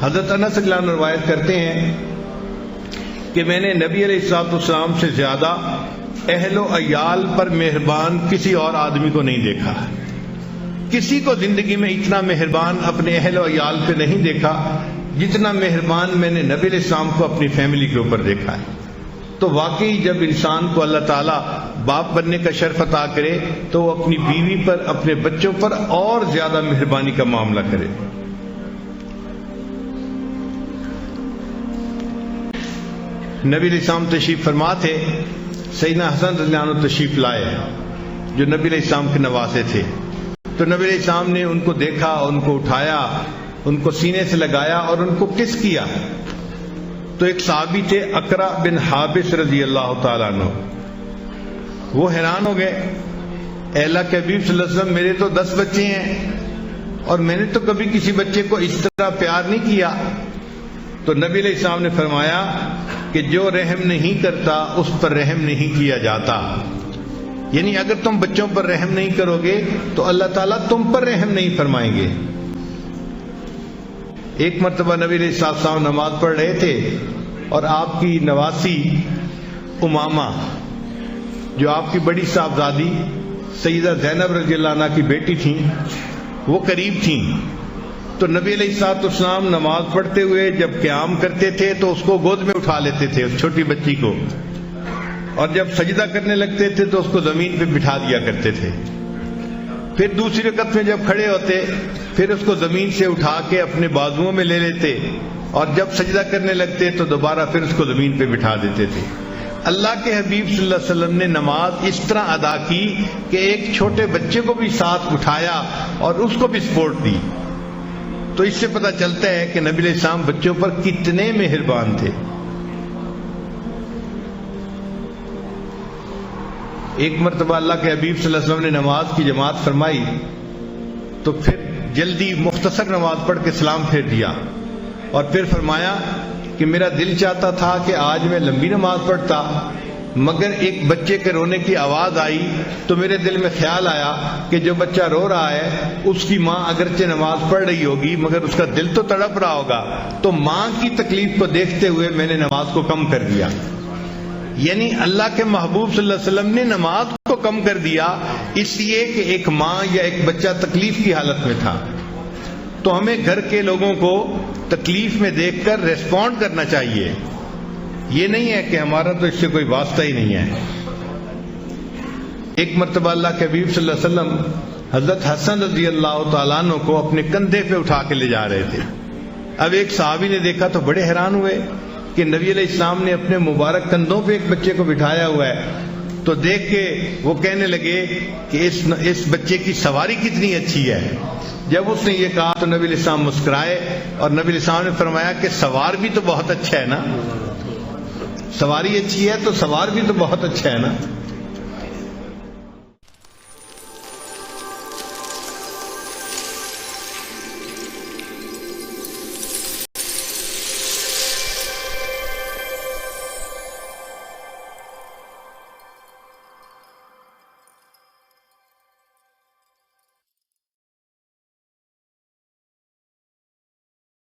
حضرت انس رضی اللہ عنہ روایت کرتے ہیں کہ میں نے نبی علیہ الصلوۃ والسلام سے زیادہ اہل و عیال پر مہربان کسی اور آدمی کو نہیں دیکھا. کسی کو زندگی میں اتنا مہربان اپنے اہل و عیال پہ نہیں دیکھا جتنا مہربان میں نے نبی علیہ السلام کو اپنی فیملی کے اوپر دیکھا ہے. تو واقعی جب انسان کو اللہ تعالیٰ باپ بننے کا شرف عطا کرے تو وہ اپنی بیوی پر، اپنے بچوں پر اور زیادہ مہربانی کا معاملہ کرے. نبی علیہ السلام تشریف فرما تھے. سیدنا حسن رضی اللہ عنہ تشریف لائے جو نبی علیہ السلام کے نواسے تھے. تو نبی علیہ السلام نے ان کو دیکھا، ان کو اٹھایا، ان کو سینے سے لگایا اور ان کو کس کیا. تو ایک صحابی تھے اقرا بن حابس رضی اللہ تعالیٰ عنہ، وہ حیران ہو گئے. اے اللہ کے حبیب صلی اللہ علیہ وسلم، میرے تو 10 بچے ہیں اور میں نے تو کبھی کسی بچے کو اس طرح پیار نہیں کیا. تو نبی علیہ السلام نے فرمایا کہ جو رحم نہیں کرتا اس پر رحم نہیں کیا جاتا. یعنی اگر تم بچوں پر رحم نہیں کرو گے تو اللہ تعالیٰ تم پر رحم نہیں فرمائیں گے. ایک مرتبہ نبی علیہ السلام نماز پڑھ رہے تھے اور آپ کی نواسی امامہ جو آپ کی بڑی صاحبزادی سیدہ زینب رضی اللہ عنہ کی بیٹی تھیں، وہ قریب تھیں. تو نبی علیہ السلام نماز پڑھتے ہوئے جب قیام کرتے تھے تو اس کو گود میں اٹھا لیتے تھے، اس چھوٹی بچی کو، اور جب سجدہ کرنے لگتے تھے تو اس کو زمین پہ بٹھا دیا کرتے تھے. پھر دوسری رکعت میں جب کھڑے ہوتے پھر اس کو زمین سے اٹھا کے اپنے بازوؤں میں لے لیتے اور جب سجدہ کرنے لگتے تو دوبارہ پھر اس کو زمین پہ بٹھا دیتے تھے. اللہ کے حبیب صلی اللہ علیہ وسلم نے نماز اس طرح ادا کی کہ ایک چھوٹے بچے کو بھی ساتھ اٹھایا اور اس کو بھی سپورٹ دی. تو اس سے پتہ چلتا ہے کہ نبی علیہ السلام بچوں پر کتنے مہربان تھے. ایک مرتبہ اللہ کے حبیب صلی اللہ علیہ وسلم نے نماز کی جماعت فرمائی تو پھر جلدی مختصر نماز پڑھ کے سلام پھیر دیا اور پھر فرمایا کہ میرا دل چاہتا تھا کہ آج میں لمبی نماز پڑھتا، مگر ایک بچے کے رونے کی آواز آئی تو میرے دل میں خیال آیا کہ جو بچہ رو رہا ہے اس کی ماں اگرچہ نماز پڑھ رہی ہوگی مگر اس کا دل تو تڑپ رہا ہوگا، تو ماں کی تکلیف کو دیکھتے ہوئے میں نے نماز کو کم کر دیا. یعنی اللہ کے محبوب صلی اللہ علیہ وسلم نے نماز کو کم کر دیا اس لیے کہ ایک ماں یا ایک بچہ تکلیف کی حالت میں تھا. تو ہمیں گھر کے لوگوں کو تکلیف میں دیکھ کر ریسپونڈ کرنا چاہیے. یہ نہیں ہے کہ ہمارا تو اس سے کوئی واسطہ ہی نہیں ہے. ایک مرتبہ اللہ کے حبیب صلی اللہ علیہ وسلم حضرت حسن رضی اللہ تعالیٰ عنہ کو اپنے کندھے پہ اٹھا کے لے جا رہے تھے. اب ایک صحابی نے دیکھا تو بڑے حیران ہوئے کہ نبی علیہ السلام نے اپنے مبارک کندھوں پہ ایک بچے کو بٹھایا ہوا ہے. تو دیکھ کے وہ کہنے لگے کہ اس بچے کی سواری کتنی اچھی ہے. جب اس نے یہ کہا تو نبی علیہ السلام مسکرائے اور نبی علیہ السلام نے فرمایا کہ سوار بھی تو بہت اچھا ہے نا. سواری اچھی ہے تو سوار بھی تو بہت اچھا ہے نا.